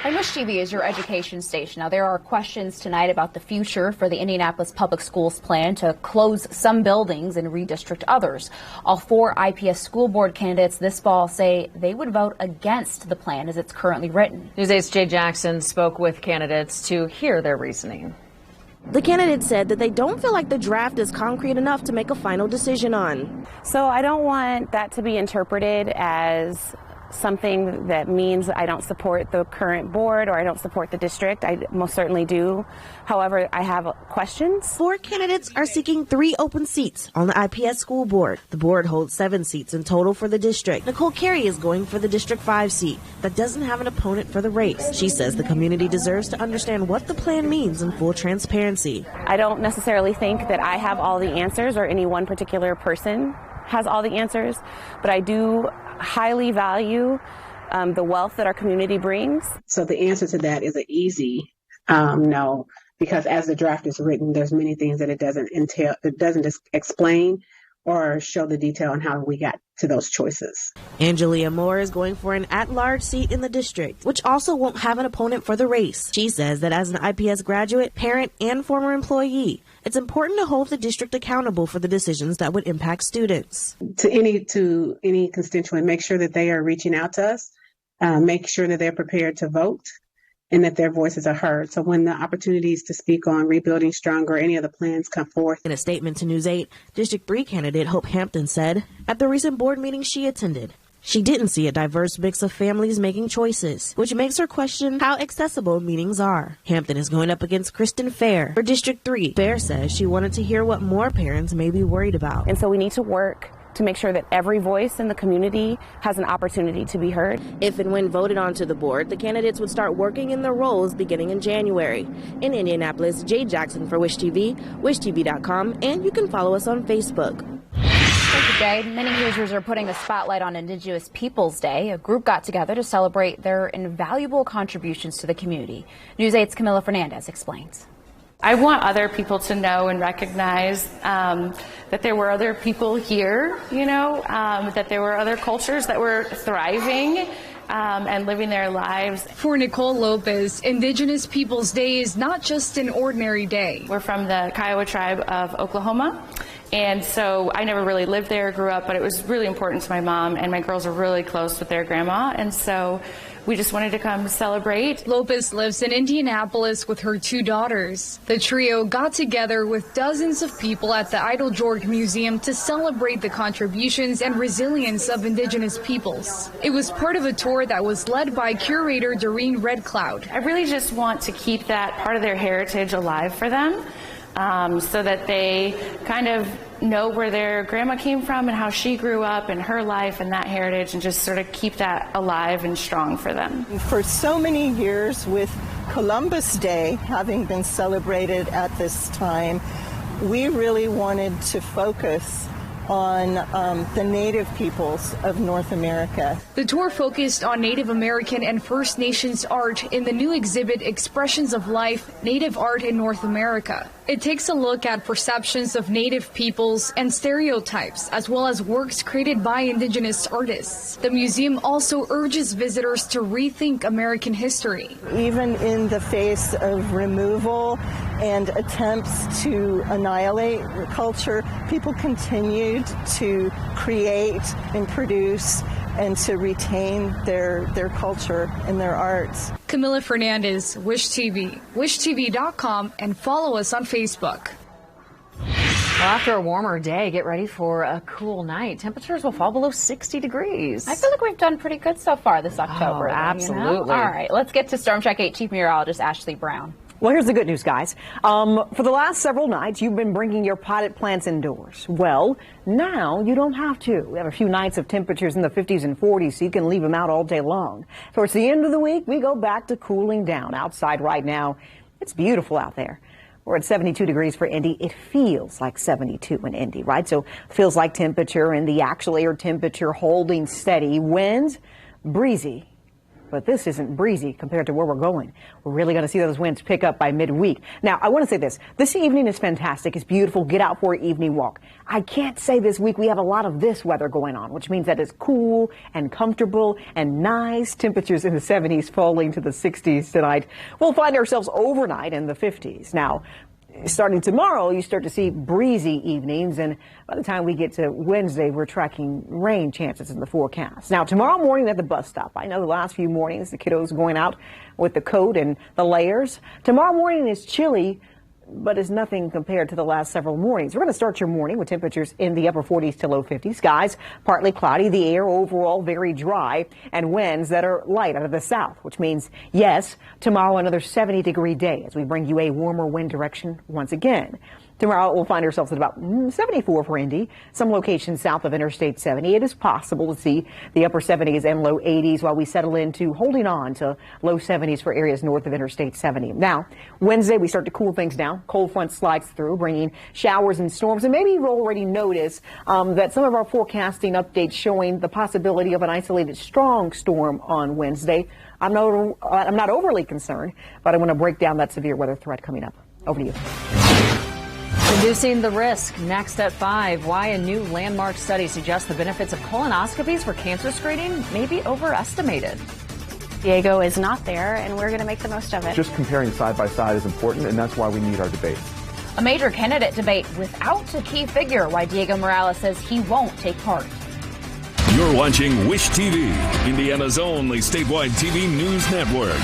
And Wish TV is your education station. Now, there are questions tonight about the future for the Indianapolis Public Schools plan to close some buildings and redistrict others. All 4 IPS school board candidates this fall say they would vote against the plan as it's currently written. News 8's Jay Jackson spoke with candidates to hear their reasoning. The candidates said that they don't feel like the draft is concrete enough to make a final decision on. So I don't want that to be interpreted as something that means I don't support the current board or I don't support the district. I most certainly do. However, I have questions. 4 candidates are seeking 3 open seats on the IPS school board. The board holds 7 seats in total for the district. Nicole Carey is going for the District 5 seat that doesn't have an opponent for the race. She says the community deserves to understand what the plan means in full transparency. I don't necessarily think that I have all the answers or any one particular person has all the answers, but I do highly value the wealth that our community brings. So the answer to that is an easy no, because as the draft is written, there's many things that it doesn't entail, it doesn't just explain or show the detail on how we got to those choices. Angelia Moore is going for an at-large seat in the district, which also won't have an opponent for the race. She says that as an IPS graduate, parent, and former employee, it's important to hold the district accountable for the decisions that would impact students. To any constituent, make sure that they are reaching out to us, make sure that they're prepared to vote, and that their voices are heard. So when the opportunities to speak on rebuilding stronger, any of the plans come forth. In a statement to News 8, District 3 candidate Hope Hampton said, at the recent board meeting she attended, she didn't see a diverse mix of families making choices, which makes her question how accessible meetings are. Hampton is going up against Kristen Fair for District 3. Fair says she wanted to hear what more parents may be worried about. And so we need to work to make sure that every voice in the community has an opportunity to be heard. If and when voted onto the board, the candidates would start working in their roles beginning in January. In Indianapolis, Jay Jackson for Wish TV, wishtv.com, and you can follow us on Facebook. Thank you, Jay. Many Hoosiers are putting the spotlight on Indigenous Peoples Day. A group got together to celebrate their invaluable contributions to the community. News 8's Camila Fernandez explains. I want other people to know and recognize that there were other people here, that there were other cultures that were thriving and living their lives. For Nicole Lopez, Indigenous Peoples Day is not just an ordinary day. We're from the Kiowa tribe of Oklahoma. And so I never really lived there, grew up, but it was really important to my mom, and my girls are really close with their grandma. And so we just wanted to come celebrate. Lopez lives in Indianapolis with her 2 daughters. The trio got together with dozens of people at the Eiteljorg Museum to celebrate the contributions and resilience of Indigenous peoples. It was part of a tour that was led by curator Doreen Redcloud. I really just want to keep that part of their heritage alive for them. So that they kind of know where their grandma came from and how she grew up and her life and that heritage, and just sort of keep that alive and strong for them. For so many years, with Columbus Day having been celebrated at this time, we really wanted to focus on the Native peoples of North America. The tour focused on Native American and First Nations art in the new exhibit Expressions of Life, Native Art in North America. It takes a look at perceptions of Native peoples and stereotypes, as well as works created by Indigenous artists. The museum also urges visitors to rethink American history. Even in the face of removal and attempts to annihilate culture, people continued to create and produce and to retain their culture and their arts. Camila Fernandez, Wish TV, wishtv.com, and follow us on Facebook. Well, after a warmer day, get ready for a cool night. Temperatures will fall below 60 degrees. I feel like we've done pretty good so far this October. Oh, absolutely. All right, let's get to Storm Track 8 Chief Meteorologist Ashley Brown. Well, here's the good news, guys. For the last several nights, you've been bringing your potted plants indoors. Well, now you don't have to. We have a few nights of temperatures in the 50s and 40s, so you can leave them out all day long. Towards the end of the week, we go back to cooling down. Outside right now, it's beautiful out there. We're at 72 degrees for Indy. It feels like 72 in Indy, right? So it feels like temperature, and the actual air temperature holding steady. Winds, breezy. But this isn't breezy compared to where we're going. We're really going to see those winds pick up by midweek. Now, I want to say this. This evening is fantastic. It's beautiful. Get out for an evening walk. I can't say this week we have a lot of this weather going on, which means that it's cool and comfortable and nice. Temperatures in the 70s falling to the 60s tonight. We'll find ourselves overnight in the 50s. Now, starting tomorrow, you start to see breezy evenings, and by the time we get to Wednesday, we're tracking rain chances in the forecast. Now, tomorrow morning at the bus stop, I know the last few mornings, the kiddos going out with the coat and the layers. Tomorrow morning is chilly, but is nothing compared to the last several mornings. We're going to start your morning with temperatures in the upper 40s to low 50s. Skies partly cloudy, the air overall very dry, and winds that are light out of the south, which means, yes, tomorrow another 70-degree day as we bring you a warmer wind direction once again. Tomorrow we'll find ourselves at about 74 for Indy. Some locations south of Interstate 70. It is possible to see the upper 70s and low 80s while we settle into holding on to low 70s for areas north of Interstate 70. Now, Wednesday we start to cool things down. Cold front slides through, bringing showers and storms. And maybe you've already noticed that some of our forecasting updates showing the possibility of an isolated strong storm on Wednesday. I'm not overly concerned, but I want to break down that severe weather threat coming up. Over to you. Reducing the risk. Next at 5, why a new landmark study suggests the benefits of colonoscopies for cancer screening may be overestimated. Diego is not there, and we're going to make the most of it. Just comparing side by side is important, and that's why we need our debate. A major candidate debate without a key figure, why Diego Morales says he won't take part. You're watching Wish TV, Indiana's only statewide TV news network.